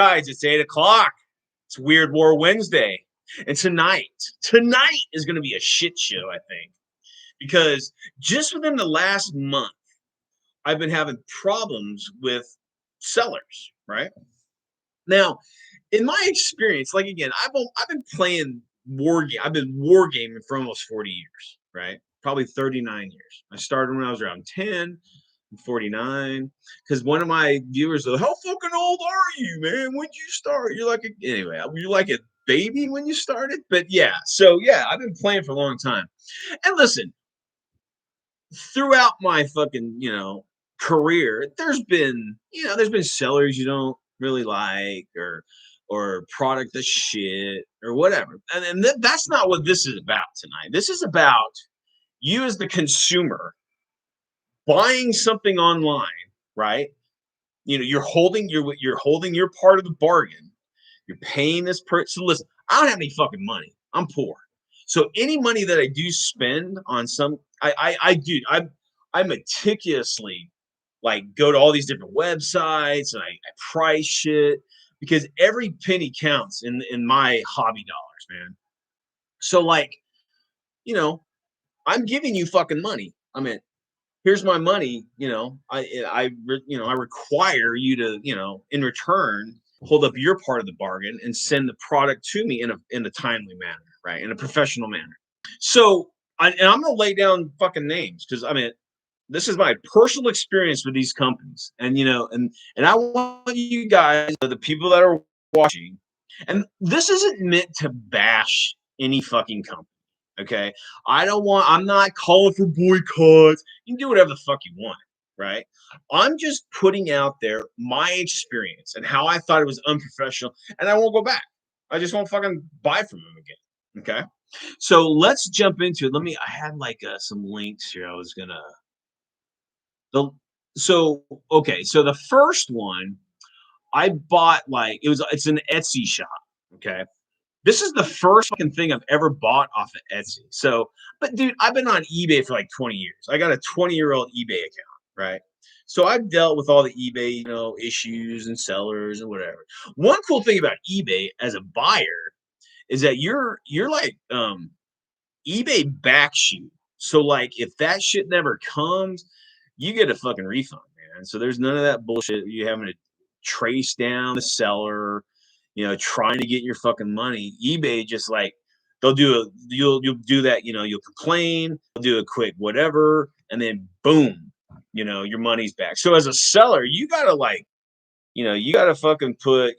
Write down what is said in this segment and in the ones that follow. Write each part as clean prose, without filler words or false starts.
guys, it's 8 o'clock. It's Weird War Wednesday. And tonight is going to be a shit show, I think. Because just within the last month, I've been having problems with sellers, right? Now, in my experience, like again, I've been playing I've been wargaming for almost 40 years, right? Probably 39 years. I started when I was around 10. 49, because one of my viewers said, how fucking old are you, man? When did you start? Anyway, you're like a baby when you started. But yeah, so yeah, I've been playing for a long time. And listen, throughout my fucking, career, there's been sellers you don't really like, or product that's shit or whatever. And that's not what this is about tonight. This is about you as the consumer buying something online, right? You're holding your part of the bargain. You're paying this person. So listen, I don't have any fucking money. I'm poor. So any money that I do spend on I meticulously like go to all these different websites and I price shit because every penny counts in my hobby dollars, man. So like, I'm giving you fucking money. I mean, here's my money. I require you to, in return, hold up your part of the bargain and send the product to me in a timely manner, right? In a professional manner. So, I'm going to lay down fucking names because this is my personal experience with these companies, and I want you guys, the people that are watching, and this isn't meant to bash any fucking company. Okay. I'm not calling for boycotts. You can do whatever the fuck you want, right? I'm just putting out there my experience and how I thought it was unprofessional, and I won't go back. I just won't fucking buy from them again. Okay. So let's jump into it. I had some links here. I was gonna, okay. So the first one I bought, it's an Etsy shop. Okay. This is the first fucking thing I've ever bought off of Etsy. So, but dude, I've been on eBay for like 20 years. I got a 20-year-old eBay account, right? So I've dealt with all the eBay, issues and sellers and whatever. One cool thing about eBay as a buyer is that you're like eBay backs you. So like if that shit never comes, you get a fucking refund, man. So there's none of that bullshit you having to trace down the seller, trying to get your fucking money. eBay just like you'll do that, you'll complain, you'll do a quick whatever, and then boom, your money's back. So as a seller, you gotta you gotta fucking put,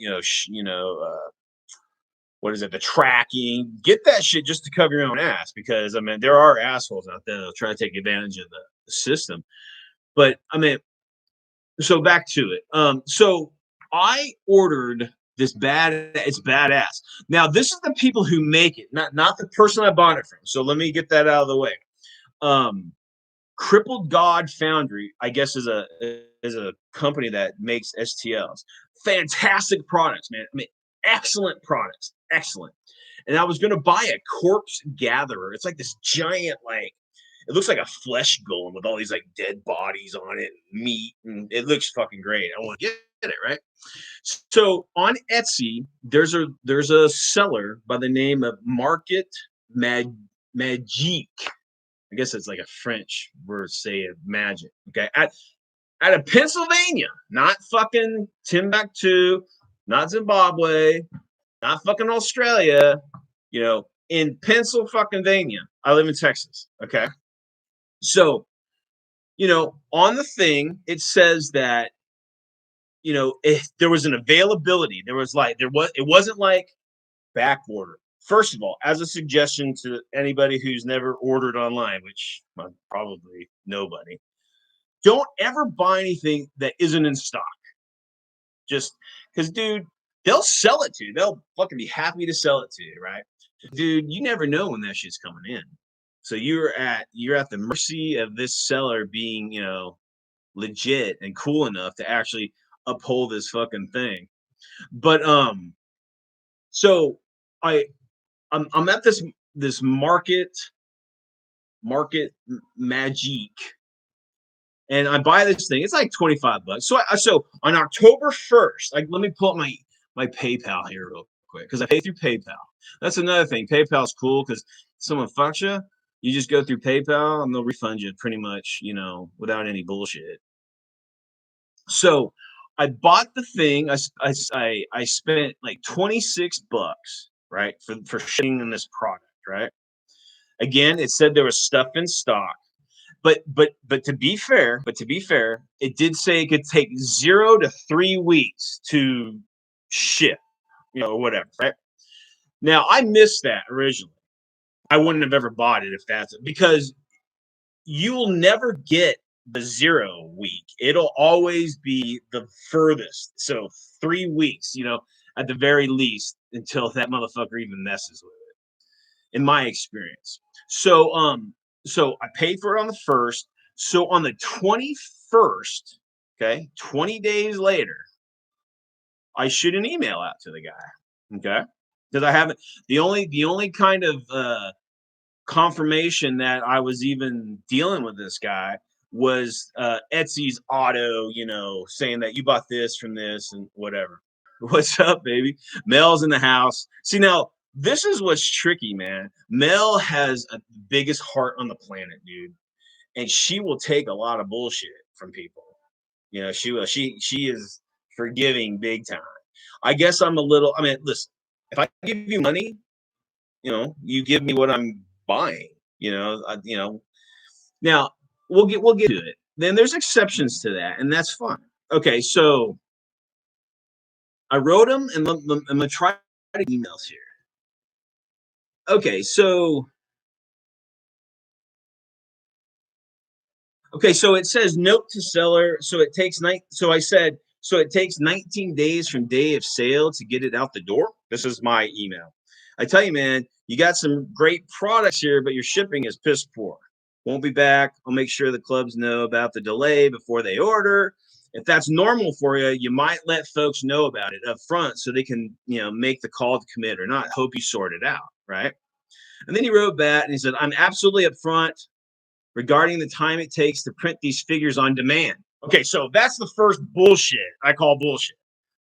what is it, the tracking, get that shit just to cover your own ass, because there are assholes out there that'll try to take advantage of the system. But so back to it. So I ordered it's badass. Now, this is the people who make it, not the person I bought it from. So let me get that out of the way. Crippled God Foundry, I guess, is a company that makes STLs. Fantastic products, man. Excellent products. Excellent. And I was going to buy a corpse gatherer. It's like this giant, it looks like a flesh golem with all these dead bodies on it, meat, and it looks fucking great. I want to get it, right? So on Etsy, there's a seller by the name of Market Magique. I guess it's like a French word, say of magic. Okay, out of Pennsylvania, not fucking Timbuktu, not Zimbabwe, not fucking Australia. In Pennsylvania. I live in Texas. Okay. So, on the thing, it says that, if there was an availability, it wasn't like back order. First of all, as a suggestion to anybody who's never ordered online, which probably nobody, don't ever buy anything that isn't in stock. Just because, dude, they'll sell it to you. They'll fucking be happy to sell it to you, right? Dude, you never know when that shit's coming in. So you're at the mercy of this seller being, legit and cool enough to actually uphold this fucking thing. But so I'm at this market Magique, and I buy this thing. It's like $25. So on October 1st, let me pull up my PayPal here real quick because I pay through PayPal. That's another thing. PayPal's cool because someone fucks you, you just go through PayPal and they'll refund you pretty much, without any bullshit. So I bought the thing. I spent like $26, right, for shipping in this product, right? Again, it said there was stuff in stock. But to be fair, it did say it could take 0 to 3 weeks to ship, or whatever, right? Now I missed that originally. I wouldn't have ever bought it if that's it, because you will never get the 0 week. It'll always be the furthest. So 3 weeks, at the very least, until that motherfucker even messes with it, in my experience. So I paid for it on the first. So on the 21st, okay, 20 days later, I shoot an email out to the guy. Okay. Because I haven't the only kind of confirmation that I was even dealing with this guy was Etsy's auto, saying that you bought this from this and whatever. What's up, baby? Mel's in the house. See, now this is what's tricky, man. Mel has the biggest heart on the planet, dude, and she will take a lot of bullshit from people. She will. She is forgiving big time. I guess I'm a little. I mean, listen. If I give you money, you give me what I'm buying. Now we'll get to it. Then there's exceptions to that, and that's fine. Okay, so I wrote them, and I'm gonna try to emails here. Okay, so it says note to seller. So it takes So I said so it takes 19 days from day of sale to get it out the door. This is my email. I tell you, man, you got some great products here, but your shipping is piss poor. Won't be back. I'll make sure the clubs know about the delay before they order. If that's normal for you, you might let folks know about it up front so they can, make the call to commit or not. Hope you sort it out, right? And then he wrote back and he said, I'm absolutely upfront regarding the time it takes to print these figures on demand. Okay, so that's the first bullshit I call bullshit.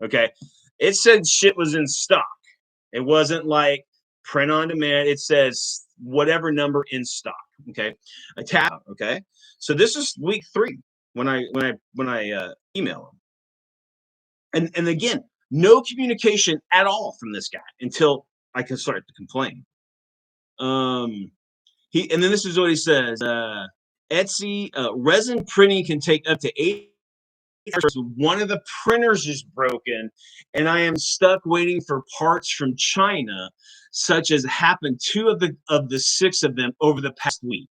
Okay. It said shit was in stock. It wasn't like print on demand. It says whatever number in stock. Okay. A tab. Okay. So this is week 3 when I email him. And again, no communication at all from this guy until I can start to complain. And then this is what he says. Etsy resin printing can take up to 8 hours. One of the printers is broken, and I am stuck waiting for parts from China, such as happened 2 of the 6 of them over the past week.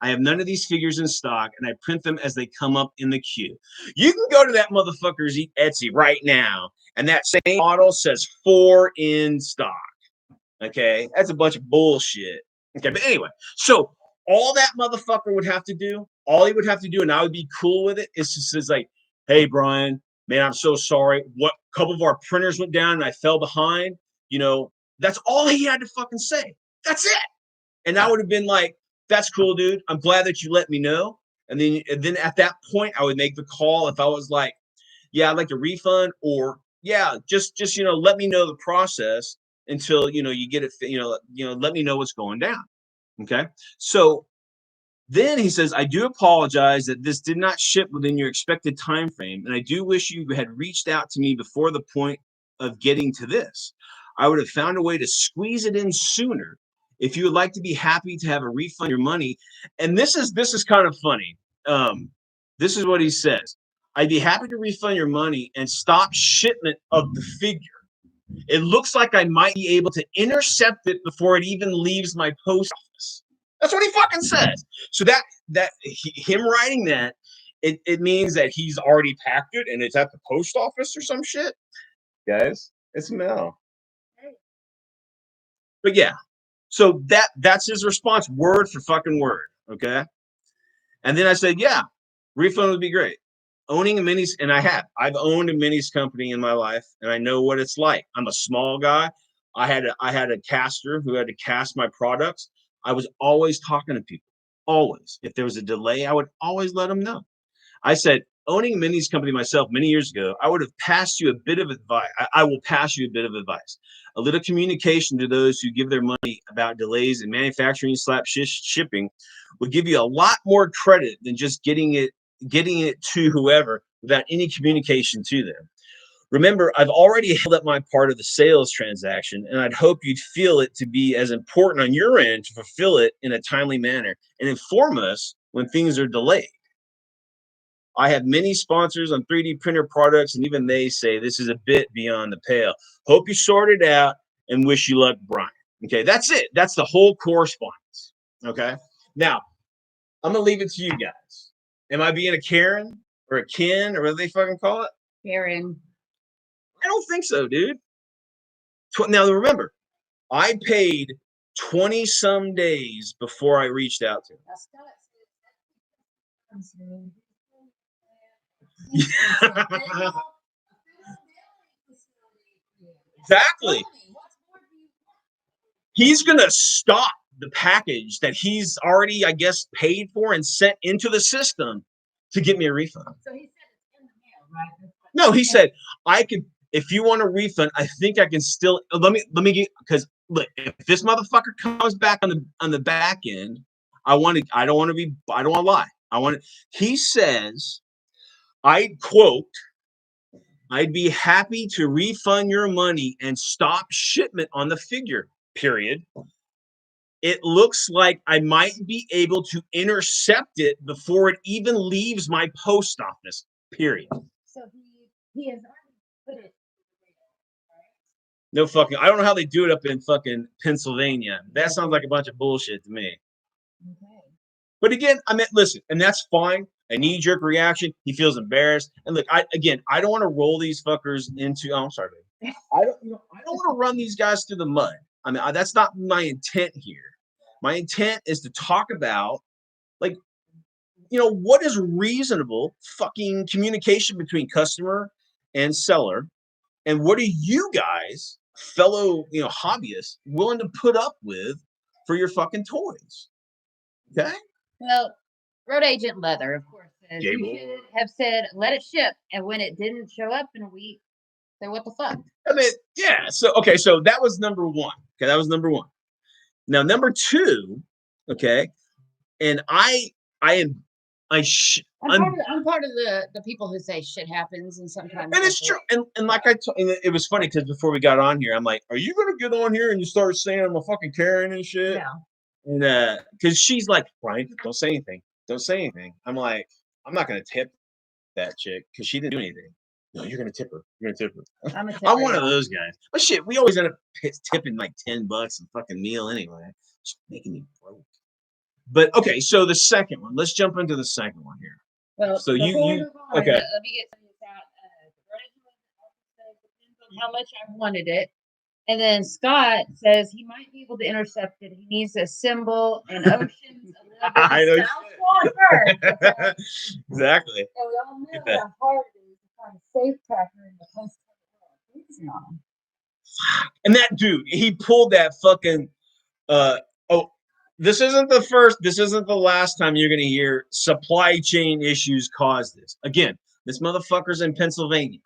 I have none of these figures in stock, and I print them as they come up in the queue. You can go to that motherfucker's Etsy right now, and that same model says 4 in stock. Okay, that's a bunch of bullshit. Okay, but anyway, so all that motherfucker would have to do, all he would have to do, and I would be cool with it, is just says like, "Hey, Brian, man, I'm so sorry. What couple of our printers went down and I fell behind." That's all he had to fucking say. That's it. And I would have been like, "That's cool, dude. I'm glad that you let me know." And then at that point, I would make the call if I was like, "Yeah, I'd like a refund," or "Yeah, just let me know the process until you get it. Let me know what's going down." Okay. So then he says, I do apologize that this did not ship within your expected time frame, and I do wish you had reached out to me before the point of getting to this. I would have found a way to squeeze it in sooner. If you would like to be happy to have a refund your money, and this is kind of funny. This is what he says. I'd be happy to refund your money and stop shipment of the figure. It looks like I might be able to intercept it before it even leaves my post office. That's what he fucking says. So him writing that, it means that he's already packed it and it's at the post office or some shit. Guys, it's Mel. But yeah, so that's his response, word for fucking word. Okay. And then I said, yeah, refund would be great. Owning a minis, and I've owned a minis company in my life, and I know what it's like. I'm a small guy. I had a caster who had to cast my products. I was always talking to people, always. If there was a delay, I would always let them know. I said, owning a minis company myself many years ago, I would have passed you a bit of advice. I will pass you a bit of advice. A little communication to those who give their money about delays in manufacturing / shipping would give you a lot more credit than just getting it to whoever without any communication to them. Remember, I've already held up my part of the sales transaction, and I'd hope you'd feel it to be as important on your end to fulfill it in a timely manner and inform us when things are delayed. I have many sponsors on 3D printer products, and even they say this is a bit beyond the pale. Hope you sort it out and wish you luck, Brian. Okay, that's it. That's the whole correspondence. Okay, now I'm gonna leave it to you guys. Am I being a Karen or a Ken or what do they fucking call it? Karen. I don't think so, dude. Now remember, I paid 20 some days before I reached out to him. Exactly. He's gonna stop the package that he's already, I guess, paid for and sent into the system to get me a refund. So he said it's in the mail, right? No, he said I could. If you want a refund, I think I can still let me get because look, if this motherfucker comes back on the back end, I don't want to lie. He says, I quote, I'd be happy to refund your money and stop shipment on the figure, period. It looks like I might be able to intercept it before it even leaves my post office, period. So he has already put it. No fucking, I don't know how they do it up in fucking Pennsylvania. That sounds like a bunch of bullshit to me. Okay. But again, I mean, listen, and that's fine. A knee-jerk reaction. He feels embarrassed. And look, I don't want to roll these fuckers into. Oh, I'm sorry, baby. I don't want to run these guys through the mud. I mean, that's not my intent here. My intent is to talk about, like, what is reasonable fucking communication between customer and seller, and what are you guys, fellow, hobbyists, willing to put up with for your fucking toys? Okay. Well, Road Agent Leather, of course, says you should have said, let it ship. And when it didn't show up in a week, say, what the fuck? I mean, yeah. So that was number one. Okay. That was number one. Now, number two, okay. And I'm part of the people who say shit happens and sometimes. And it's true. And like it was funny because before we got on here, I'm like, are you going to get on here and you start saying I'm a fucking Karen and shit? Yeah. And because she's like, Brian, don't say anything. Don't say anything. I'm like, I'm not going to tip that chick because she didn't do anything. No, you're going to tip her. You're going to tip her. I'm one of those guys. But shit, we always end up tipping like $10 a fucking meal anyway. It's making me broke. But okay, so the second one. Let's jump into the second one here. Well, so you okay. Let me get this out. Depends on how much I wanted it. And then Scott says he might be able to intercept it. He needs a symbol and oceans a little bit southward. Exactly. And we all know how hard it is to find a safe tracker in the post world. And that dude, he pulled that fucking this isn't the last time you're gonna hear supply chain issues cause this. Again, this motherfucker's in Pennsylvania.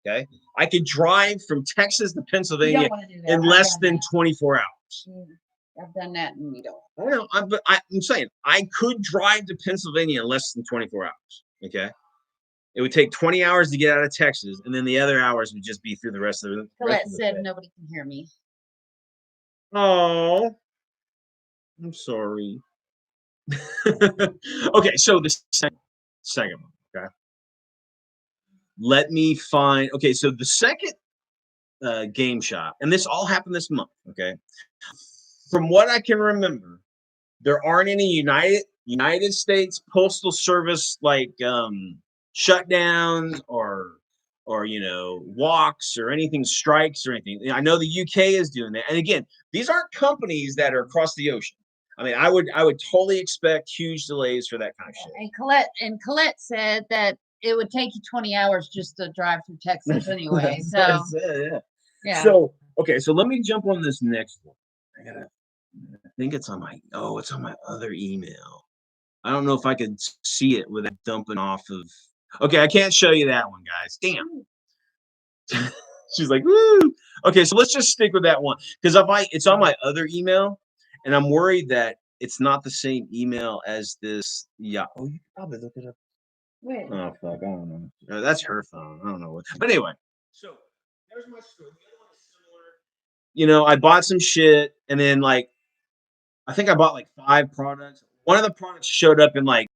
Okay, I could drive from Texas to Pennsylvania in less than 24 hours. I've done that, and you don't. I know, but I'm saying I could drive to Pennsylvania in less than 24 hours. Okay, it would take 20 hours to get out of Texas, and then the other hours would just be through the rest of the. Colette said nobody can hear me. Oh, I'm sorry. Okay, so the second one. Okay. Let me find. Okay, so the second game shop, and this all happened this month. Okay, from what I can remember, there aren't any United States Postal Service like shutdowns or walks or anything, strikes or anything. I know the UK is doing that, and again, these aren't companies that are across the ocean. I mean, I would totally expect huge delays for that kind of shit. And Colette said that it would take you 20 hours just to drive through Texas anyway. So yeah. So okay, so let me jump on this next one. I think it's on my other email. I don't know if I could see it without dumping off of Okay, I can't show you that one, guys. Damn. She's like, woo. Okay, so let's just stick with that one because it's on my other email, and I'm worried that it's not the same email as this. Yeah. Oh, you can probably look it up. Wait. Oh fuck, I don't know. That's her phone. I don't know what. But anyway, so there's my story. The other one is similar. You know, I bought some shit, and then like I think I bought like 5 products. One of the products showed up in like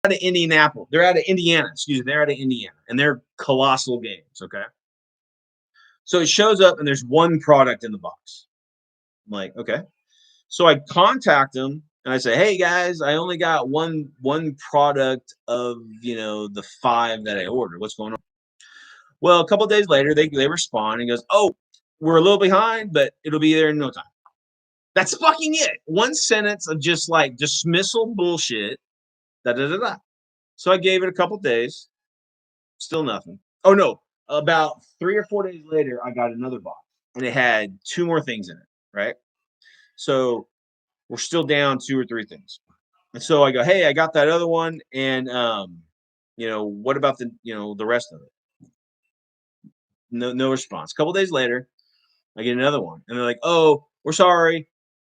out of Indianapolis. They're out of Indiana. Excuse me. They're out of Indiana, and they're colossal games. Okay. So it shows up, and there's one product in the box. I'm like, okay. So I contact them and I say, hey guys, I only got one product of the 5 that I ordered. What's going on? Well, a couple of days later, they respond and goes, oh, we're a little behind, but it'll be there in no time. That's fucking it. One sentence of just like dismissal bullshit. Da da da da. So I gave it a couple days. Still nothing. Oh no. About 3 or 4 days later, I got another box and it had 2 more things in it. Right. So we're still down 2 or 3 things. And so I go, hey, I got that other one. And what about the rest of it? No response. A couple days later, I get another one. And they're like, oh, we're sorry.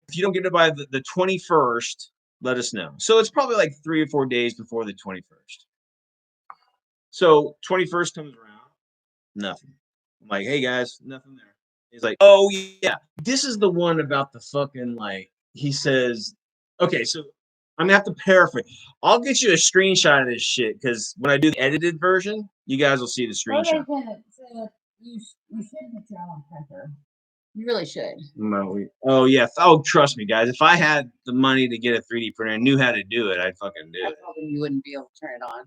If you don't get it by the 21st, let us know. So it's probably like 3 or 4 days before the 21st. So 21st comes around, nothing. I'm like, hey guys, nothing there. He's like, oh yeah, this is the one about the fucking like. He says, okay, so I'm gonna have to paraphrase. I'll get you a screenshot of this shit because when I do the edited version, you guys will see the screenshot. You should get your own printer. You really should. No, oh yeah. Oh, trust me, guys. If I had the money to get a 3D printer and knew how to do it, I'd fucking do it. You wouldn't be able to turn it on.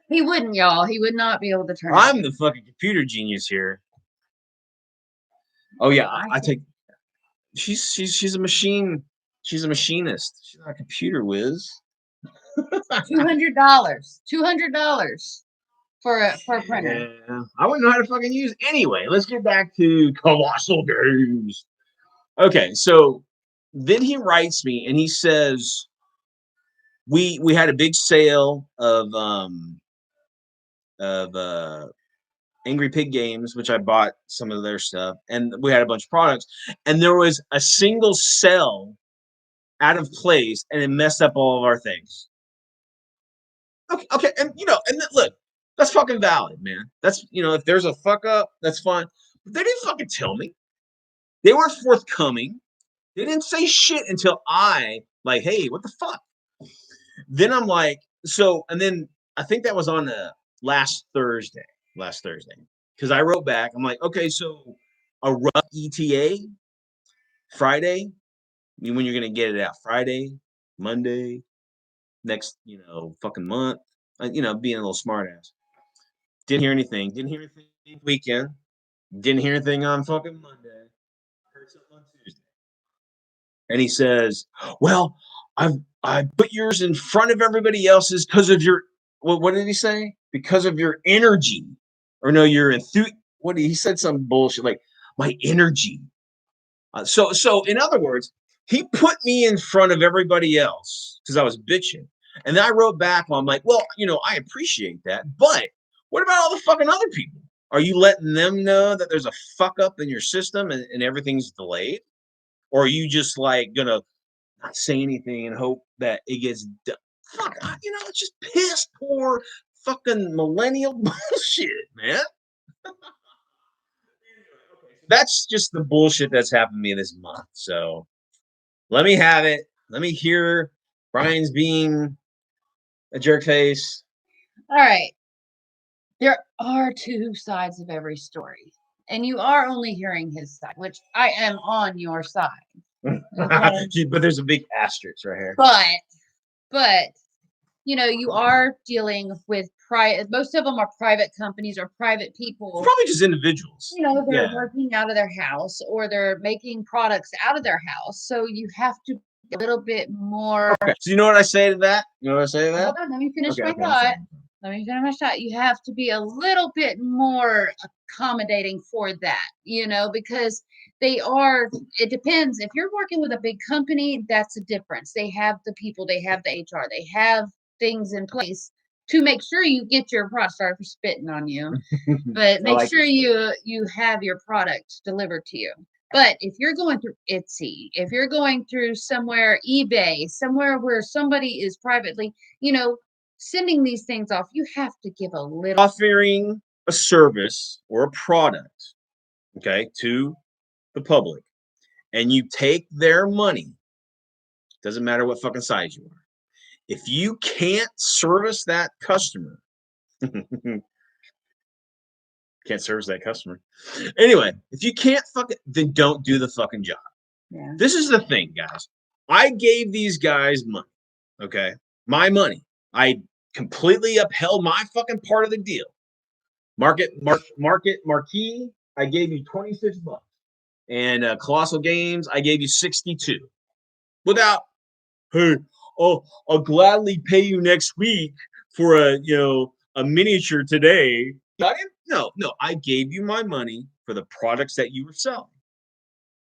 He wouldn't, y'all. He would not be able to turn it I'm on. the fucking computer genius here. Oh yeah, I take. She's a machine. She's a machinist. She's not a computer whiz. $200. $200 for a printer. Yeah, I wouldn't know how to fucking use it. Anyway, let's get back to colossal games. Okay, so then he writes me and he says we had a big sale of Angry Pig Games, which I bought some of their stuff, and we had a bunch of products, and there was a single cell out of place, and it messed up all of our things. Okay, and look, that's fucking valid, man. That's if there's a fuck up, that's fine. But they didn't fucking tell me. They weren't forthcoming. They didn't say shit until I like, hey, what the fuck? Then I'm like, and then I think that was on last Thursday, because I wrote back. I'm like, okay, so a rough ETA Friday. When you're gonna get it out? Friday, Monday, next, fucking month. Being a little smartass. Didn't hear anything. Didn't hear anything weekend. Didn't hear anything on fucking Monday. Heard something on Tuesday. And he says, "Well, I put yours in front of everybody else's because of your what did he say? Because of your energy, or no, your enthusiasm. What he said some bullshit like my energy. So in other words, he put me in front of everybody else because I was bitching, and then I wrote back. I'm like, well, I appreciate that, but what about all the fucking other people? Are you letting them know that there's a fuck up in your system and everything's delayed? Or are you just like gonna not say anything and hope that it gets done? Fuck, it's just piss poor fucking millennial bullshit, man. That's just the bullshit that's happened to me this month. So let me have it. Let me hear Brian's being a jerk face. All right. There are 2 sides of every story, and you are only hearing his side, which I am on your side. Okay? But there's a big asterisk right here. But you are dealing with private. Most of them are private companies or private people. Probably just individuals. They're working out of their house or they're making products out of their house. So you have to be a little bit more. Okay. So you know what I say to that? Hold on, let me finish my thought. let me finish my shot. You have to be a little bit more accommodating for that, because it depends. If you're working with a big company, that's a difference. They have the people, they have the HR, they have things in place to make sure you get your product. Sorry for spitting on you, but make sure you have your product delivered to you. But if you're going through Etsy, if you're going through somewhere, eBay, somewhere where somebody is privately, sending these things off, you have to give a little. Offering a service or a product, okay, to the public, and you take their money, doesn't matter what fucking size you are. If you can't service that customer, can't service that customer. Anyway, if you can't then don't do the fucking job. Yeah. This is the thing, guys. I gave these guys money, okay? My money. I completely upheld my fucking part of the deal. Marquee, I gave you $26. And Colossal Games, I gave you 62. Without, hey, I'll gladly pay you next week for a miniature today. No, I gave you my money for the products that you were selling.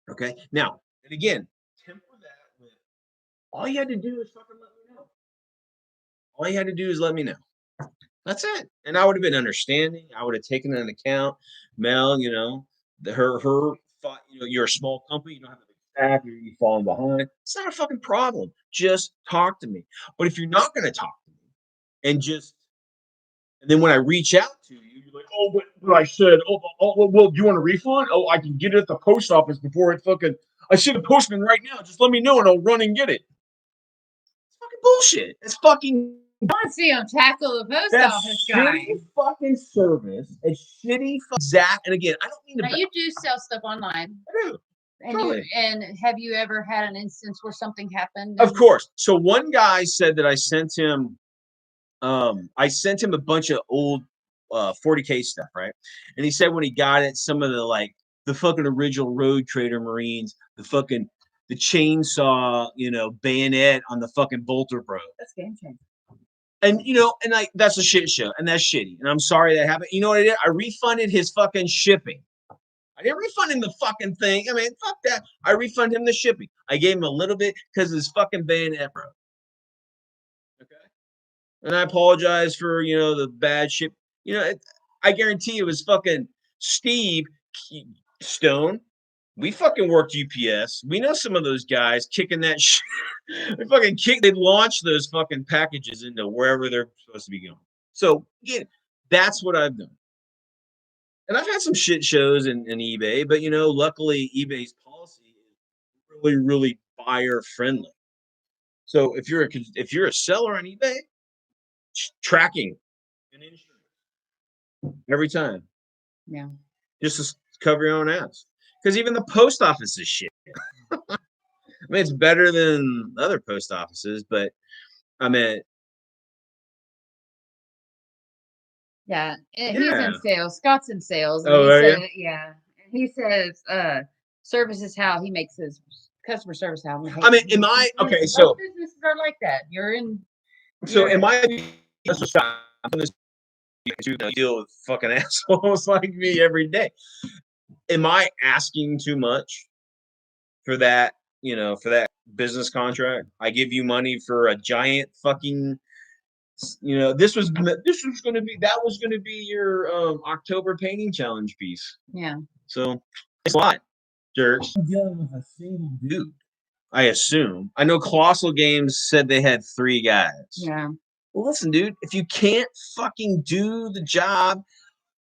Okay, now, and again, temper that with all you had to do is fucking let me know. All you had to do is let me know. That's it. And I would have been understanding. I would have taken into account, Mel, her thought, you're a small company, you don't have a big staff, you're falling behind. It's not a fucking problem. Just talk to me. But if you're not going to talk to me and then when I reach out to you, you're like, oh, but I said, well, do you want a refund? Oh, I can get it at the post office before it fucking, I see the postman right now. Just let me know and I'll run and get it. It's fucking bullshit. It's fucking. I see him tackle the post office guy. Fucking service. It's shitty. Zach. And again, I don't mean to. Now you do sell stuff online. I do. And totally. And have you ever had an instance where something happened? Of course. So one guy said that I sent him a bunch of old 40K stuff, right? And he said when he got it, some of the fucking original Road Trader Marines, the chainsaw, bayonet on the fucking Bolter Bro. That's game changer. And that's a shit show, and that's shitty. And I'm sorry that happened. You know what I did? I refunded his fucking shipping. I didn't refund him the fucking thing. I mean, fuck that. I refunded him the shipping. I gave him a little bit because his fucking bayonet broke. Okay. And I apologize for the bad ship. I guarantee it was fucking Steve Stone. We fucking worked UPS. We know some of those guys kicking that shit. They launch those fucking packages into wherever they're supposed to be going. So, again, that's what I've done. And I've had some shit shows in eBay, but, luckily eBay's policy is really, really buyer friendly. So if you're a seller on eBay, tracking and insurance every time. Yeah. Just to cover your own ass. Because even the post office is shit. I mean, it's better than other post offices, but I mean. Yeah, he's in sales. Scott's in sales. And yeah. And he says service is how he makes his customer service how. I mean, so businesses are like that. You're in. So am I to deal with fucking assholes like me every day? Am I asking too much for that, for that business contract? I give you money for a giant fucking, that was going to be your October painting challenge piece. Yeah. So it's a lot, jerks. I'm dealing with a single dude, I assume. I know Colossal Games said they had 3 guys. Yeah. Well, listen, dude, if you can't fucking do the job,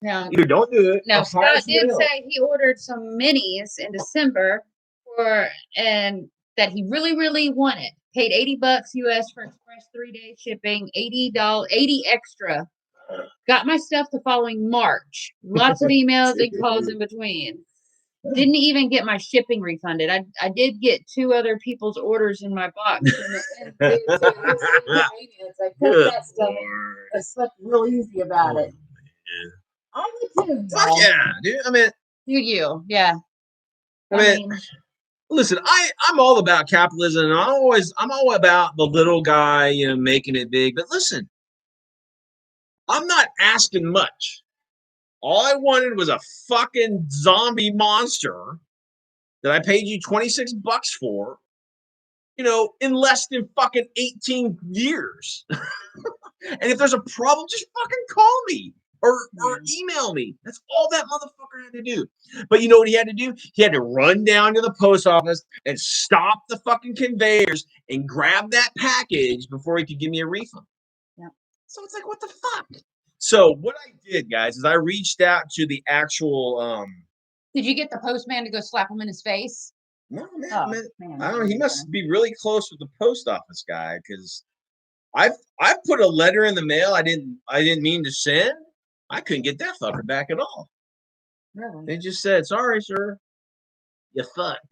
either don't do it. Now, Scott did say he ordered some minis in December and that he really, really wanted. Paid $80 US for express 3-day shipping, $80 extra. Got my stuff the following March. Lots of emails and calls in between. Didn't even get my shipping refunded. I did get 2 other people's orders in my box. I put that stuff. I slept real easy about it. I would too. Fuck yeah, dude. I mean, yeah. I mean, listen, I'm all about capitalism, and I'm all about the little guy, making it big. But listen, I'm not asking much. All I wanted was a fucking zombie monster that I paid you $26 for, in less than fucking 18 years. And if there's a problem, just fucking call me or Yeah. email me. That's all that motherfucker had to do. But you know what he had to do? He had to run down to the post office and stop the fucking conveyors and grab that package before he could give me a refund. Yeah. So it's like, what the fuck? So what I did, guys, is I reached out to the actual Did you get the postman to go slap him in his face? no man, Oh, man, man, I that don't know. would He be must be really close with the post office guy because I've put a letter in the mail I didn't mean to send. I couldn't get that fucker back at all. really. They just said, "Sorry, sir, you fucked."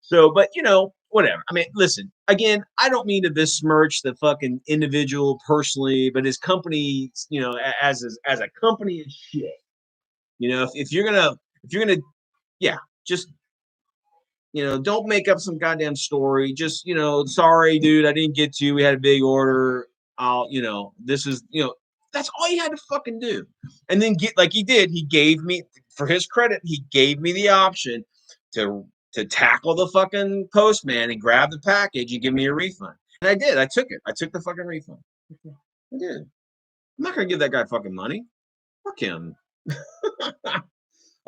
So, but whatever. I mean, listen. Again, I don't mean to besmirch the fucking individual personally, but his company, as a company is shit. If you're gonna, yeah, just don't make up some goddamn story. Just, sorry, dude, I didn't get to you. We had a big order. This is, that's all you had to fucking do. And then get like he did. He gave me, for his credit, he gave me the option to tackle the fucking postman and grab the package and give me a refund. And I did. I took it. I took the fucking refund. I did. I'm not gonna give that guy fucking money. Fuck him.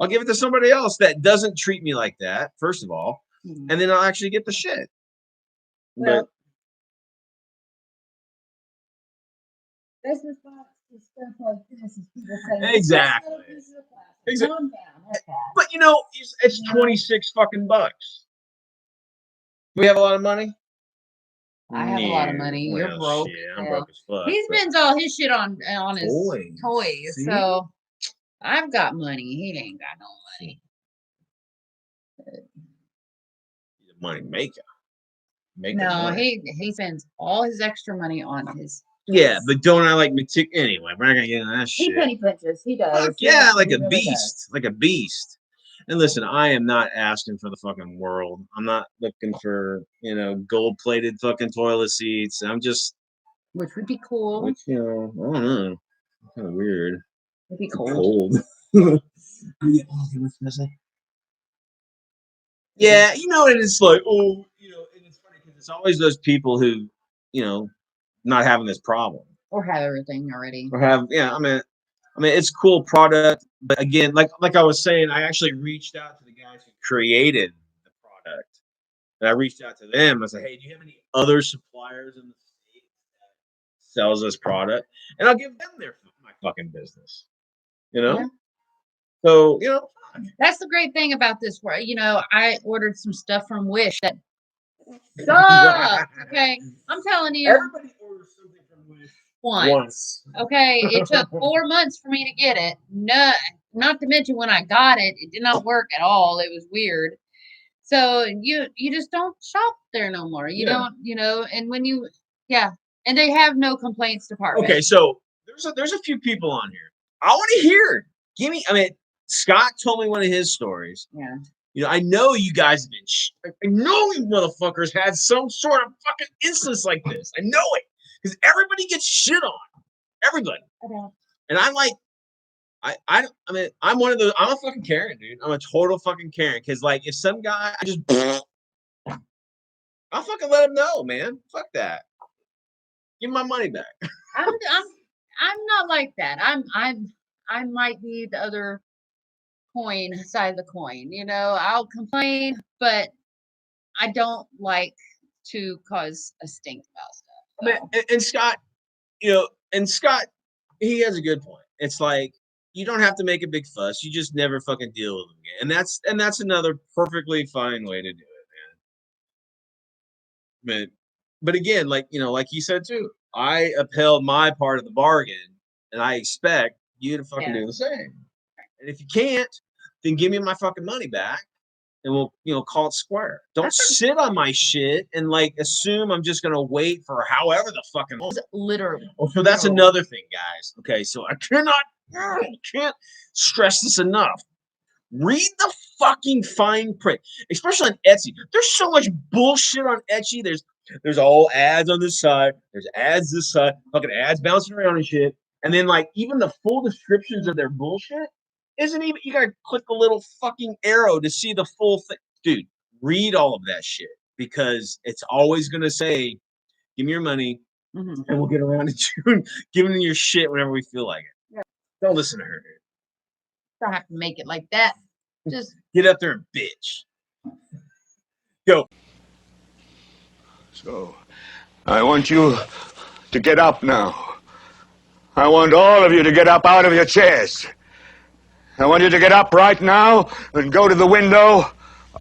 I'll give it to somebody else that doesn't treat me like that, first of all, and then I'll actually get the shit. Well, But business box and stuff like this is people saying exactly, exactly. calm down, okay. But it's 26 fucking bucks. We have a lot of money. I have a lot of Yeah, money. You're well, broke. shit, I'm Hell. broke as fuck. He But spends all his shit on his toys, toys. see? So I've got money. He ain't got no money. He's a money maker. Make the No, money. he spends all his extra money on his Yeah, toys. but don't I like anyway? We're not gonna get into that He shit. penny pinches. He does. Fuck yeah, like he a really does. beast, like a beast. And listen, I am not asking for the fucking world. I'm not looking for, gold-plated fucking toilet seats. I'm just, Which would be cool. which, I don't know, kind of weird. It'd be cold. Cold. Yeah, yeah, and it's like, oh, and it's funny because it's always those people who, not having this problem Or have everything already. or have, yeah. I mean, it's cool product, but again, like I was saying, I actually reached out to the guys who created the product. And I reached out to them. I said, "Hey, do you have any other suppliers in the state that sells this product?" And I'll give them my fucking business. You know. Yeah. So That's the great thing about this. Where I ordered some stuff from Wish that sucked. Okay, I'm telling you, everybody orders something from Wish once. Okay, it took 4 months for me to get it. No, not to mention when I got it, it did not work at all. It was weird. So you just don't shop there no more. You Yeah. don't, and when and they have no complaints department. Okay, so there's a few people on here. I want to hear it. I mean, Scott told me one of his stories. Yeah. I know you guys have been. I know you motherfuckers had some sort of fucking instance like this. I know it because everybody gets shit on. Everybody. Okay. And I'm like, I mean, I'm one of those. I'm a fucking Karen, dude. I'm a total fucking Karen. Because like, if some guy, I just, I'll fucking let him know, man. Fuck that. Give my money back. I'm not like that. I might be the other side of the coin. I'll complain, but I don't like to cause a stink about stuff. I mean, and Scott, and Scott, he has a good point. It's like you don't have to make a big fuss. You just never fucking deal with them again, and that's another perfectly fine way to do it, man. But again, like you said too, I upheld my part of the bargain, and I expect you to fucking do the same. And if you can't, then give me my fucking money back, and we'll call it square. Don't sit on my shit and like assume I'm just gonna wait for however the fucking literally. Oh, so that's another thing, guys. Okay, so I can't stress this enough. Read the fucking fine print, especially on Etsy. There's so much bullshit on Etsy. There's There's all ads on this side. There's ads this side. Fucking ads bouncing around and shit. And then like even the full descriptions of their bullshit isn't even. You gotta click the little fucking arrow to see the full thing, dude. Read all of that shit because it's always gonna say, "Give me your money, and we'll get around to giving you your shit whenever we feel like it." Yeah. Don't listen to her, dude. Don't have to make it like that. Just get up there and bitch. Go. So, I want you to get up now. I want all of you to get up out of your chairs. I want you to get up right now and go to the window,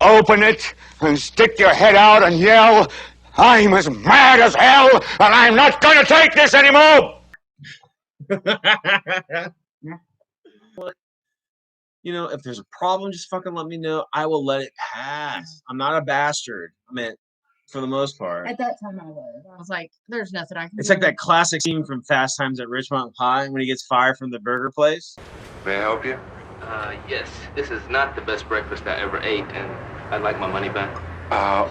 open it, and stick your head out and yell, "I'm as mad as hell, and I'm not going to take this anymore!" You know, if there's a problem, just fucking let me know. I will let it pass. I'm not a bastard. I mean, for the most part. At that time, I was like, "There's nothing I can." It's like that classic scene from Fast Times at Ridgemont High when he gets fired from the burger place. May I help you? Yes. This is not the best breakfast I ever ate, and I'd like my money back.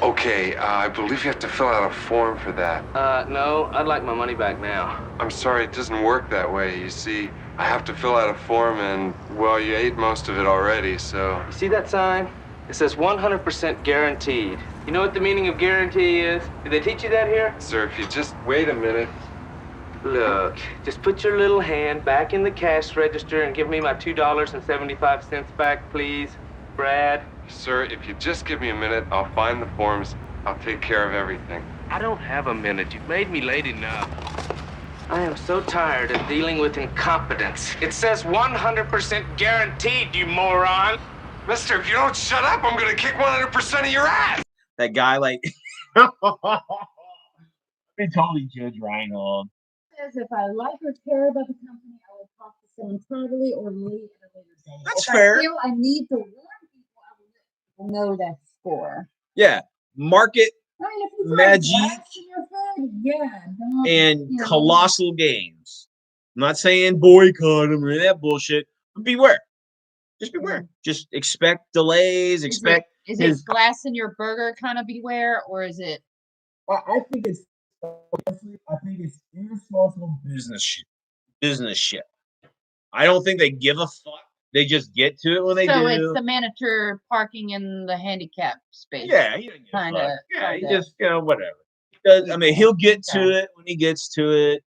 Okay. I believe you have to fill out a form for that. No, I'd like my money back now. I'm sorry, it doesn't work that way. You see, I have to fill out a form, and, well, you ate most of it already, so... You see that sign? It says 100% guaranteed. You know what the meaning of guarantee is? Did they teach you that here? Sir, if you just wait a minute... Look, just put your little hand back in the cash register and give me my $2.75 back, please, Brad. Sir, if you just give me a minute, I'll find the forms. I'll take care of everything. I don't have a minute. You've made me late enough. I am so tired of dealing with incompetence. It says 100% guaranteed, you moron. Mister, if you don't shut up, I'm gonna kick 100% of your ass! That guy, like... They totally Judge Reinhold. Says if I like or care about the company, I will talk to someone privately or leave at a later date. That's if fair. I feel I need to warn people, I will know that score. Yeah. Market, I mean, if you Magic, in your food, yeah, don't, and Colossal Games. I'm not saying boycott them or that bullshit, but beware. Just beware. Just expect delays. Is it glass in your burger kind of beware, or is it? I think it's irresponsible business shit. I don't think they give a fuck. They just get to it when they do. So it's the manager parking in the handicap space. Yeah, he doesn't give kind a of. fuck. Yeah, he just whatever. I mean, he'll get to it when he gets to it.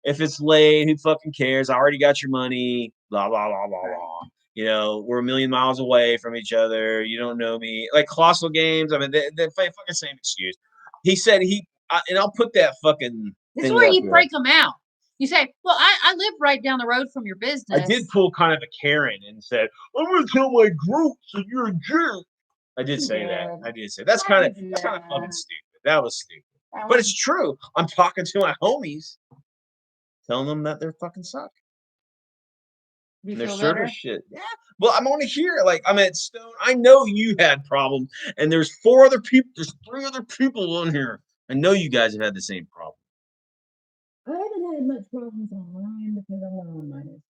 If it's late, who fucking cares? I already got your money. Blah blah blah blah blah. You know, we're a million miles away from each other. You don't know me. Like Colossal Games. I mean, they fucking same excuse. He said and I'll put that fucking. This is where you break them out. You say, "Well, I live right down the road from your business." I did pull kind of a Karen and said, "I'm gonna tell my group that you're a jerk." I did say that. I did say that's kind of fucking stupid. That was stupid. But it's true. I'm talking to my homies, telling them that they're fucking suck. Their service shit. Yeah. Well, I'm only here. Like, I'm at Stone. I know you had problems, and there's 4 other people. There's 3 other people on here. I know you guys have had the same problem. I haven't had much problems online because I'm not online.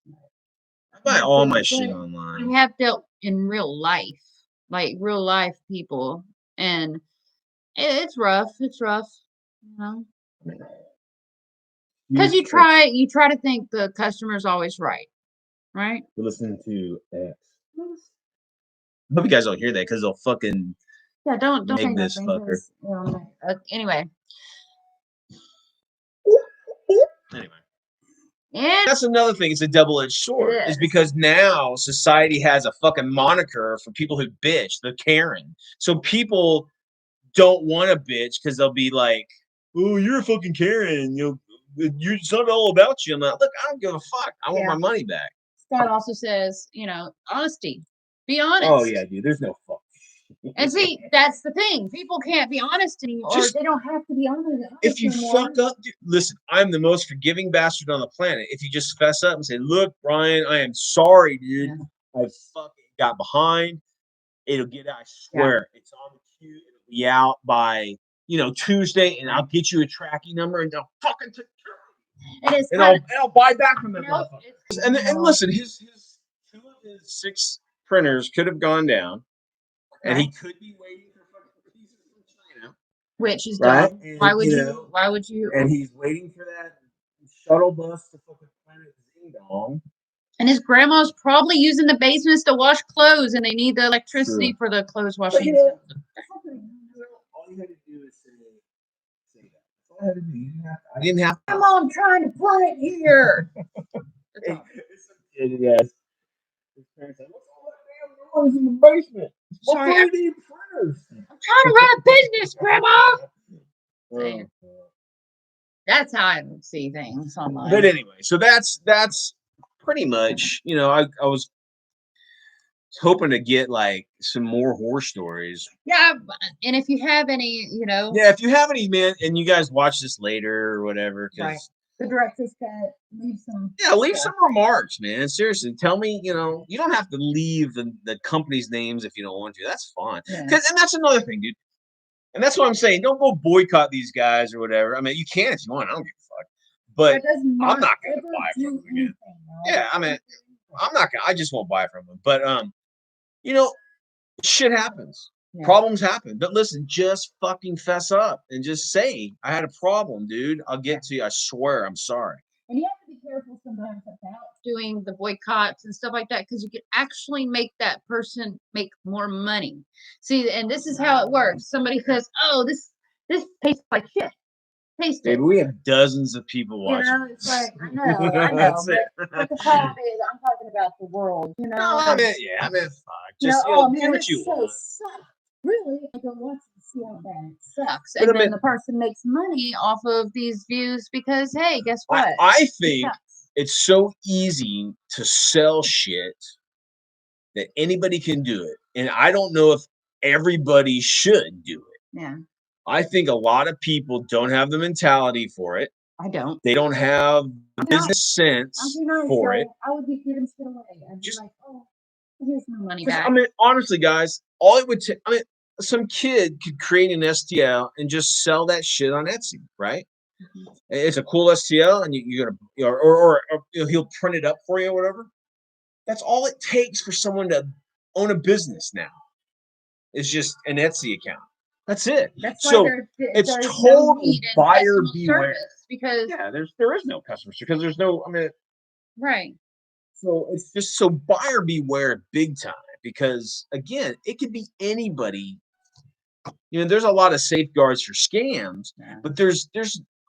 I buy all my shit online. I have dealt in real life, like real life people, and it's rough. It's rough, you know. Because you try to think the customer's always right. Listen to X. I hope you guys don't hear that because they'll fucking don't make this fucker. Anyway. And that's another thing. It's a double-edged sword. Is because now society has a fucking moniker for people who bitch, the Karen. So people don't want to bitch because they'll be like, "Oh, you're a fucking Karen. It's not all about you." I'm like, look, I don't give a fuck. I want my money back. Scott also says, honesty. Be honest. Oh yeah, dude. There's no fuck. And see, that's the thing. People can't be honest anymore. They don't have to be honest. If you fuck up, dude, listen, I'm the most forgiving bastard on the planet. If you just fess up and say, "Look, Brian, I am sorry, dude. I fucking got behind. It'll get out. I swear, it's on the queue. It'll be out by Tuesday, and I'll get you a tracking number, and they'll fucking take care of it. And I'll buy back from them motherfuckers." And listen, his 2 of his 6 printers could have gone down. And he could be waiting for fucking pieces from China. Which is right? dumb. And Why would you you? know, Why would you? and he's waiting for that shuttle bus to fucking planet Zing Dong. And his grandma's probably using the basements to wash clothes, and they need the True. electricity probably using the basements to wash clothes, and they need the electricity True. for the clothes But washing. you know, all you had to do is say that. That's all I had to do. I didn't have to. Come on, I'm trying to plant here. Hey, it's some kid, yes. His parents said, "What's all that damn noise in the basement? What Sorry, 3D printers?" I'm trying to run a business, Grandma. Oh, That's how I would see things online. but anyway, so that's pretty much, you know, I was hoping to get like some more horror stories. Yeah, and if you have any, you know, Yeah, if you have any, man, and you guys watch this later or whatever, because right, the director's cut, leave some. yeah, leave some remarks, man. Seriously, tell me, you know, you don't have to leave the company's names if you don't want to. That's fine. Yeah. And that's another thing, dude. And that's what I'm saying. Don't go boycott these guys or whatever. I mean, you can if you want. I don't give a fuck. But I'm not gonna buy from them again. Yeah, I mean, I'm not gonna. I just won't buy from them. But you know, shit happens. Yeah. Problems happen. But listen, just fucking fess up and just say, I had a problem, dude. I'll get to you. I swear, I'm sorry. And you have to be careful sometimes about doing the boycotts and stuff like that, because you could actually make that person make more money. See, and this is how it works. Somebody says, "Oh, this tastes like shit." Taste it. Baby, we have dozens of people You watching. know, it's like I know, That's but, it. but the problem is, I'm talking about the world. You know, No, I mean, yeah, I mean, fuck. you know, Just oh do man, what this you show want. sucks. Really, I go watch it to see how bad it sucks, But and I then mean- the person makes money off of these views because, hey, guess what? I think it's so easy to sell shit that anybody can do it. And I don't know if everybody should do it. Yeah, I think a lot of people don't have the mentality for it. I don't. They don't have the business sense for it. I would be giving shit away. I'd be like, oh, here's my money 'Cause, back. I mean, honestly, guys, all it would take, I mean, some kid could create an STL and just sell that shit on Etsy, right? It's a cool STL, and you're gonna, or he'll print it up for you or whatever. That's all it takes for someone to own a business now. It's just an Etsy account. That's it. That's So why it's there's total no need in buyer customer beware. service because Yeah, there is no customer because there's no. I mean, right. so it's just so buyer beware big time because again, it could be anybody. You know, there's a lot of safeguards for scams, Yeah. but there's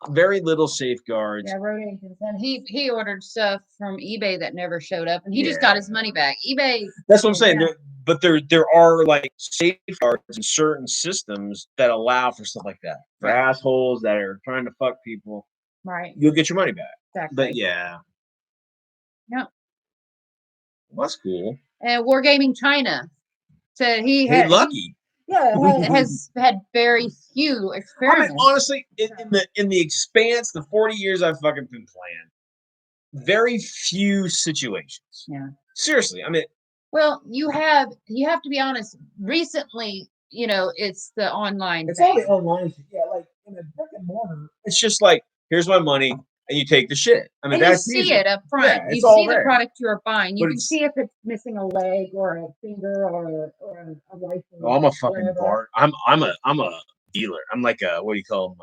very little safeguards. Yeah, road agents, and he ordered stuff from eBay that never showed up, and he just got his money back. eBay. That's what I'm saying. Yeah. But there are like safeguards in certain systems that allow for stuff like that. For assholes that are trying to fuck people, Right. you'll get your money back. Exactly. But yeah. Yep. Well, that's cool. And Wargaming China said he Hey, had lucky. has had very few I experiments. mean, honestly, in the expanse, the 40 years I've fucking been playing, very few situations. Yeah. Seriously, I mean. Well, you have to be honest. Recently, you know, it's the online. It's all the online shit. Yeah, like in a brick and mortar, it's just like, here's my money, and you take the shit. I mean, and that's you see easy. it up front. Yeah, you it's all see the there. product you're buying. You But can see if it's missing a leg or a finger or a rifle. Oh, I'm a fucking bar. I'm a dealer. I'm like a, what do you call them?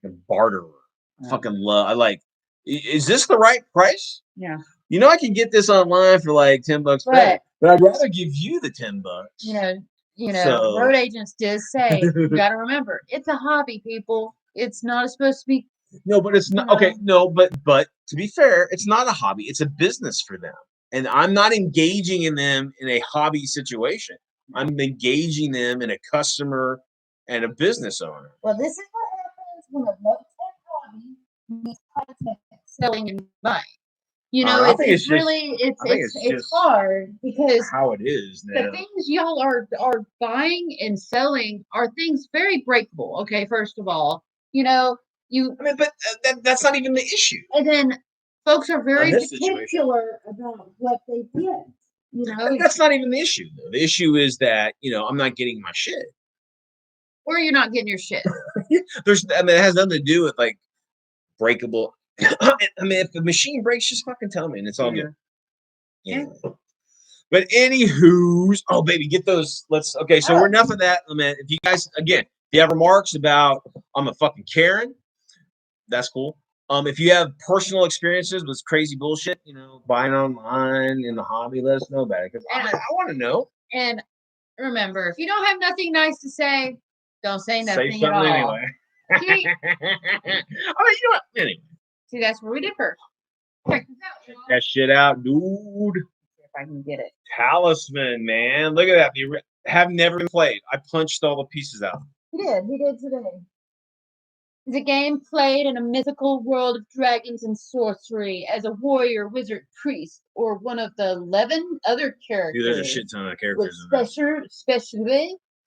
A barterer. Fucking love. I like. Is this the right price? Yeah. You know, I can get this online for like $10 back, but I'd rather give you the $10. You know, road agents did say, you got to remember, it's a hobby, people. It's not supposed to be. No, but it's not okay. No, but to be fair, it's not a hobby. It's a business for them, and I'm not engaging in them in a hobby situation. I'm engaging them in a customer and a business owner. Well, this is what happens when a low-tech hobby meets high-tech selling and buying. You know, it's really it's hard because how it is now. The things y'all are buying and selling are things very breakable. Okay, first of all, you know, I mean, but that's not even the issue. And then folks are very particular about what they get. You know, that's not even the issue though. The issue is that, you know, I'm not getting my shit. Or you're not getting your shit. It has nothing to do with like breakable. I mean, if the machine breaks, just fucking tell me, and it's all good. Yeah. But anywho's, oh baby, get those. Okay. So we're enough of that, man. If you guys, again, if you have remarks about I'm a fucking Karen, that's cool. If you have personal experiences with crazy bullshit, buying online in the hobby, let us know about it because I want to know. And remember, if you don't have nothing nice to say, don't say nothing Say something at all. anyway. See, What? Anyway. see, that's where we differ. Check this out, Check y'all. that shit out, dude. See if I can get it. Talisman, man. Look at that. Have never been played. I punched all the pieces out. He did today. It's a game played in a mythical world of dragons and sorcery as a warrior, wizard, priest, or one of the 11 other characters. Dude, there's a shit ton of characters with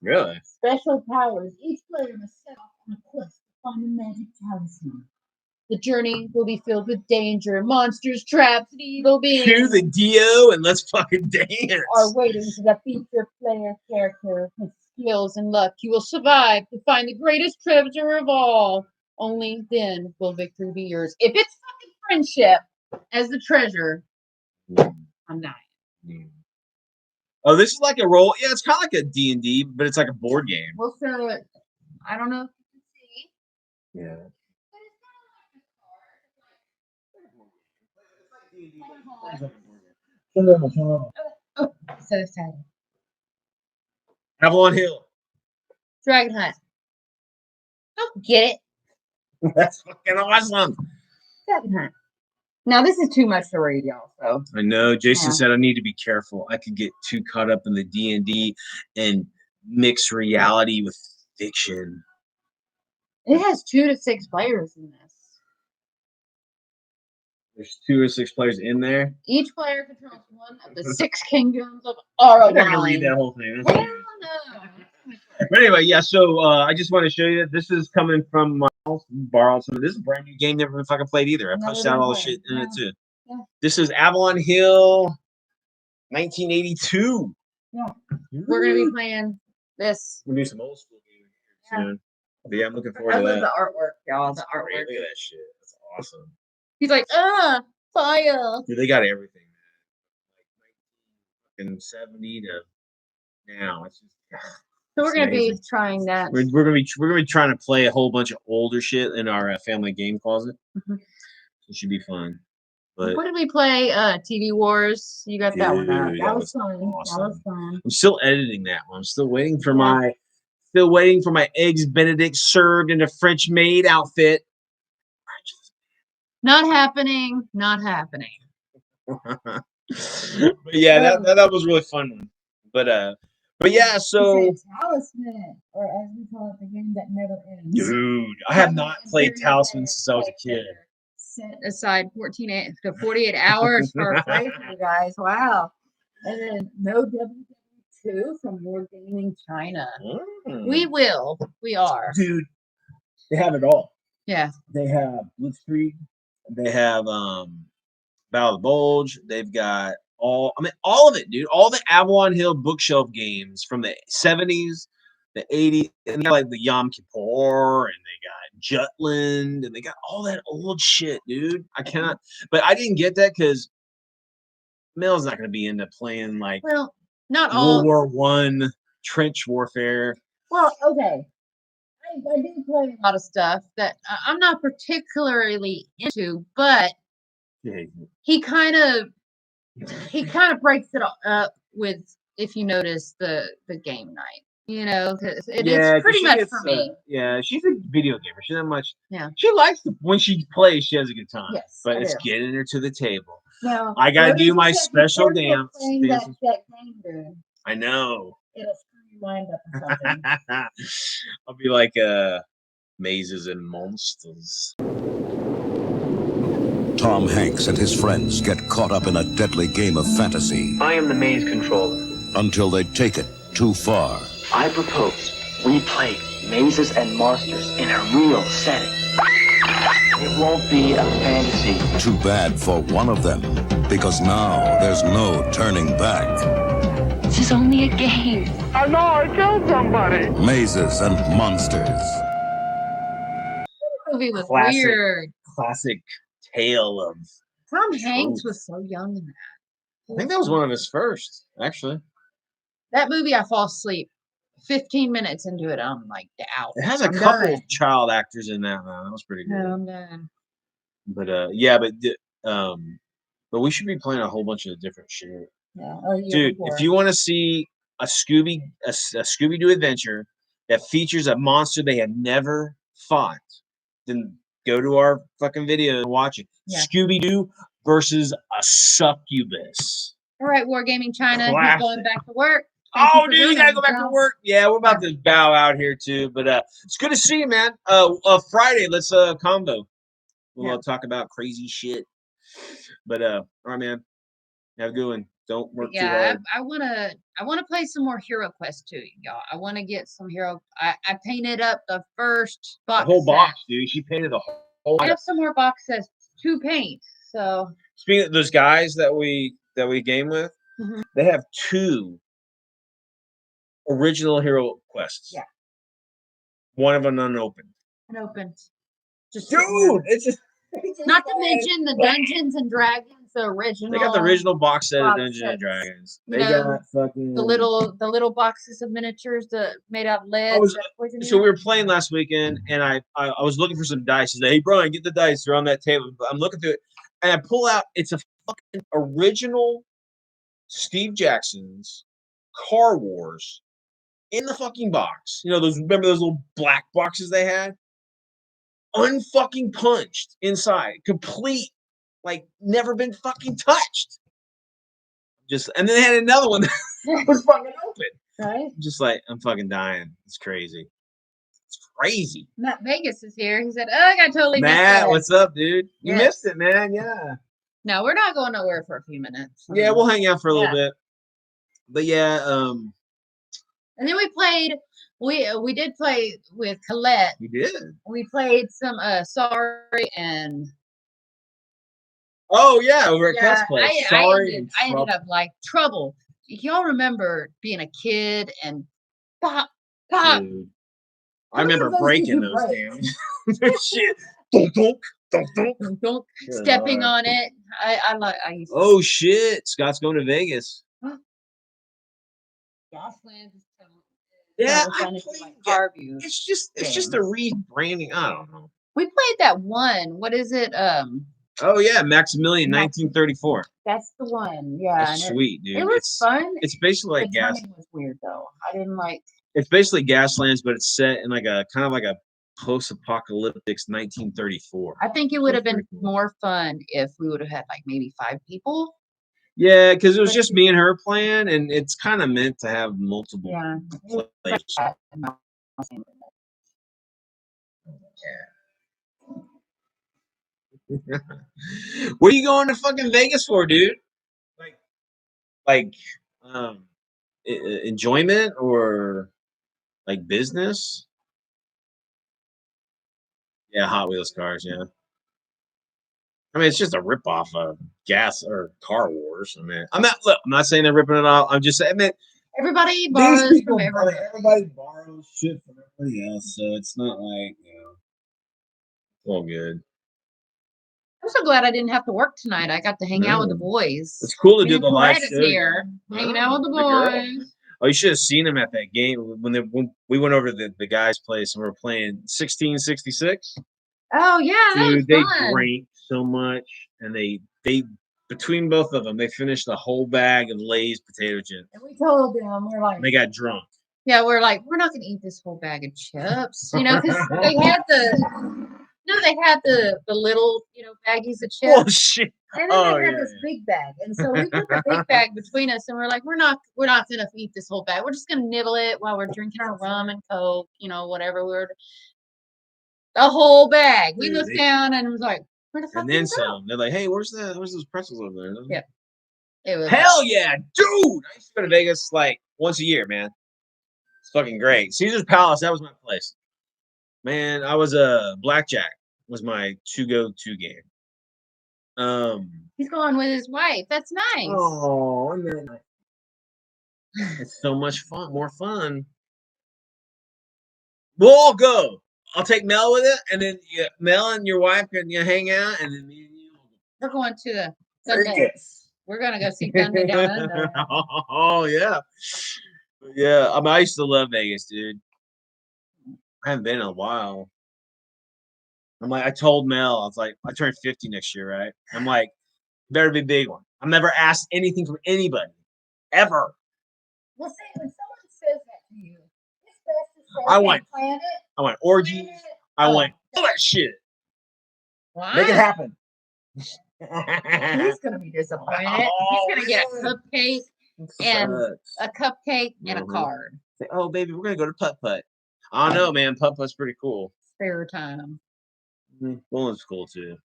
Really? special powers. Each player must set off on a quest to find a magic talisman. The journey will be filled with danger, monsters, traps, and evil beings. Cue the Dio and let's fucking dance. Are waiting to defeat your player character with skills and luck. You will survive to find the greatest treasure of all. Only then will victory be yours. If it's fucking friendship as the treasure, I'm dying. Oh, this is like a role. Yeah, it's kind of like a D&D, but it's like a board game. We'll show it. I don't know if you can see. Yeah. Oh, so excited. Avalon Hill. Dragon Hunt. Don't get it. That's fucking awesome. Dragon Hunt. Now, this is too much to read, y'all. So I know. Jason said I need to be careful. I could get too caught up in the D&D and mix reality with fiction. It has 2 to 6 players in this. There's 2 or 6 players in there. Each player controls one of the 6 kingdoms of Arawan. I'm not gonna read that whole thing. Hell no. But anyway, yeah. So I just want to show you that this is coming from my house. Borrowed some. This is a brand new game. Never been fucking played either. I punched out all the shit in it too. Yeah. This is Avalon Hill, 1982. Yeah. We're gonna be playing this. We'll do some old school gaming here soon. But yeah, I'm looking forward I to love that. the artwork, y'all. The Great. artwork. Look at that shit. That's awesome. He's like, fire. Dude, they got everything, man. Like 1970 to now. It's just. So we're gonna be trying that. We're gonna be trying to play a whole bunch of older shit in our family game closet. Mm-hmm. It should be fun. But what did we play? TV Wars. You got that one out. Dude, That was fun. awesome. That was fun. I'm still editing that one. I'm still waiting for my eggs Benedict served in a French maid outfit. Not happening. Not happening. But yeah, that was a really fun one. But yeah, so Talisman, or as we call it, the game that never ends. dude, I have not played Talisman since I was a kid. Set aside 14 to 48 hours for a playthrough, guys. Wow. And then no WWII from War Gaming China. We are. Dude, they have it all. Yeah. They have Blitzkrieg. They have Battle of the Bulge. They've got all of it, dude. All the Avalon Hill bookshelf games from the 70s, the 80s, and like the Yom Kippur, and they got Jutland, and they got all that old shit, dude. I cannot, but I didn't get that because Mel's not going to be into playing like not all World War I trench warfare. Well, okay. I do play a lot of stuff that I'm not particularly into, but he kind of breaks it up with, if you notice, the game night. Because it's pretty much for me. She's a video gamer. She doesn't much. Yeah. She likes when she plays. She has a good time. Yes, but it's getting her to the table. Now, I gotta do my special dance. That game, dude. I know. It'll screw your mind up or something. I'll be like mazes and monsters. Tom Hanks and his friends get caught up in a deadly game of fantasy. I am the maze controller. Until they take it too far. I propose we play mazes and monsters in a real setting. It won't be a fantasy. Too bad for one of them, because now there's no turning back. This is only a game. I know, I killed somebody. Mazes and monsters. The movie was weird. Classic tale of Tom Hanks was so young in that. I think that was one of his first, actually. That movie, I fall asleep. 15 minutes into it, I'm like out. It has a I'm couple done. child actors in that, man. That was pretty good. No, I'm done. But yeah, but we should be playing a whole bunch of different shit. Yeah. Oh, yeah. Dude, if you want to see a Scooby-Doo adventure that features a monster they had never fought, then go to our fucking video and watch it. Yeah. Scooby-Doo versus a succubus. All right, Wargaming China, he's Classic. going back to work. Thank Oh, for dude, you doing gotta it, go back to girl. work. Yeah, we're about to bow out here too. But it's good to see you, man. Friday, let's combo. We'll talk about crazy shit. But all right, man. Have a good one. Don't work too hard. I wanna play some more Hero Quest too, y'all. I wanna get some Hero. I painted up the first box. The whole box, set. dude. She painted the whole. I have some more box sets to paint. So Speaking of those guys that we game with, they have 2 original Hero Quests. Yeah. One of them unopened. it opens. Just Dude, it's just not to mention the Dungeons and Dragons, the original. they got the original box set of box Dungeons and sets. Dragons. You They know, got fucking the little boxes of miniatures that made out of lead. So we were playing last weekend, and I was looking for some dice. He's like, "Hey, Brian, get the dice. They're on that table." I'm looking through it, and I pull out. It's a fucking original Steve Jackson's Car Wars in the fucking box. You know those? Remember those little black boxes they had? Unfucking punched inside, complete, like never been fucking touched. And then they had another one that was fucking open. Right? Just like I'm fucking dying. It's crazy. It's crazy. Matt Vegas is here. He said, "Oh, I got totally missed Matt, it." what's up, dude? You Yes. missed it, man. Yeah. No, we're not going nowhere for a few minutes. Yeah, we'll hang out for a little bit. But yeah, and then we played. We did play with Colette. we did. We played some Sorry and. Oh yeah, over at Quest Play. I ended up like Trouble. Y'all remember being a kid and pop. Dude. I remember breaking those damn shit. Dunk. Stepping on it. I used to. Oh shit! Scott's going to Vegas. Yeah, it's just a rebranding. I don't know. We played that one. What is it? Oh yeah, Maximilian 1934. That's the one. Yeah, that's sweet, dude. It was fun. It's basically like gas. Was weird though. I didn't like. It's basically Gaslands, but it's set in like a kind of like a post-apocalyptic 1934. I think it would have been more fun if we would have had like maybe 5 people. Yeah, because it was just me and her playing, and it's kind of meant to have multiple players. What are you going to fucking Vegas for, dude? Like, enjoyment or like business? Yeah, Hot Wheels cars. Yeah. I mean, it's just a ripoff of Gas or Car Wars. I mean, I'm not saying they're ripping it off. I'm just saying, man, everybody borrows from everybody. Everybody borrows shit from everybody else, so it's not like it's all good. I'm so glad I didn't have to work tonight. I got to hang out with the boys. It's cool to do the live show. Here, hanging out with the boys. Oh, you should have seen him at that game when we went over to the guy's place and we were playing 1666. Oh yeah, dude, they drank so much, and they between both of them, they finished a whole bag of Lay's potato chips. And we told them, we're like, they got drunk. Yeah, we're like, we're not gonna eat this whole bag of chips, because they had the little baggies of chips. Oh shit! And then they had this big bag, and so we put the big bag between us, and we're like, we're not gonna eat this whole bag. We're just gonna nibble it while we're drinking our rum and Coke, whatever we're. The whole bag. We looked down and it was like, where the fuck? And then some. They're like, hey, where's those pretzels over there? Yeah. It was hell yeah, dude! I used to go to Vegas like once a year, man. It's fucking great. Caesar's Palace, that was my place. Man, I was blackjack was my to-go-to game. He's going with his wife. That's nice. Oh, it's so much fun, more fun. We'll all go. I'll take Mel with it, and then Mel and your wife can hang out, and then me and you. We're going to the Vegas. We're gonna go see Thunder Down Under. Oh yeah, yeah. I mean, I used to love Vegas, dude. I haven't been in a while. I'm like, I told Mel, I was like, I turn 50 next year, right? I'm like, better be a big one. I've never asked anything from anybody, ever. Well, see, when someone says that to you, it's best to say, I "Okay, want, plan it, I want orgies. plan it." I Oh. want all that shit. Wow. Make it happen. He's gonna be disappointed. He's gonna get a cupcake and a card. Say, oh, baby, we're gonna go to putt putt. I don't know, man. Putt putt's pretty cool. Spare time. Bowling's cool too.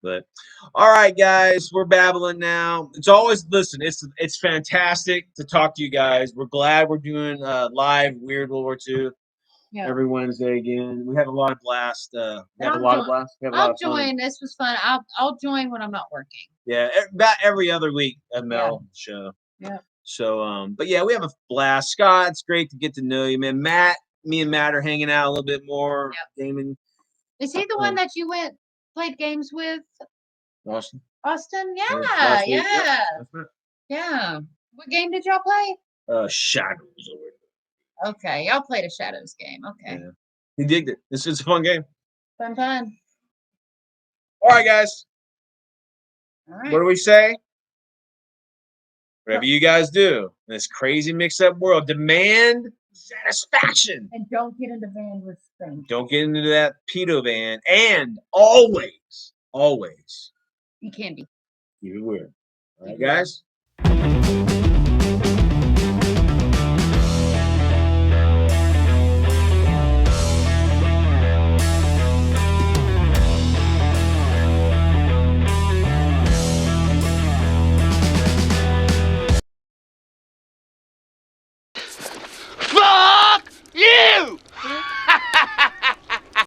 But all right, guys, we're babbling now. It's always it's fantastic to talk to you guys. We're glad we're doing live Weird World War II every Wednesday again. We have a lot of blast. We have a lot of blast. We have a lot I'll of fun. join. This was fun. I'll join when I'm not working. Yeah, about every other week at Mel show. Yeah. So, but yeah, we have a blast. Scott, it's great to get to know you, man. Matt, me and Matt are hanging out a little bit more. Gaming. Is he the one that you played games with? Austin. Austin? Yeah, Last week. yeah. Yep, that's right. Yeah. What game did y'all play? Shadows. Okay, y'all played a Shadows game. Okay. Yeah. He digged it. It's a fun game. Fun. All right, guys. All right. What do we say? Whatever you guys do in this crazy mix-up world, demand satisfaction. And don't get into van with things. Don't get into that pedo van. And always, You can be. keep it weird. All right, guys.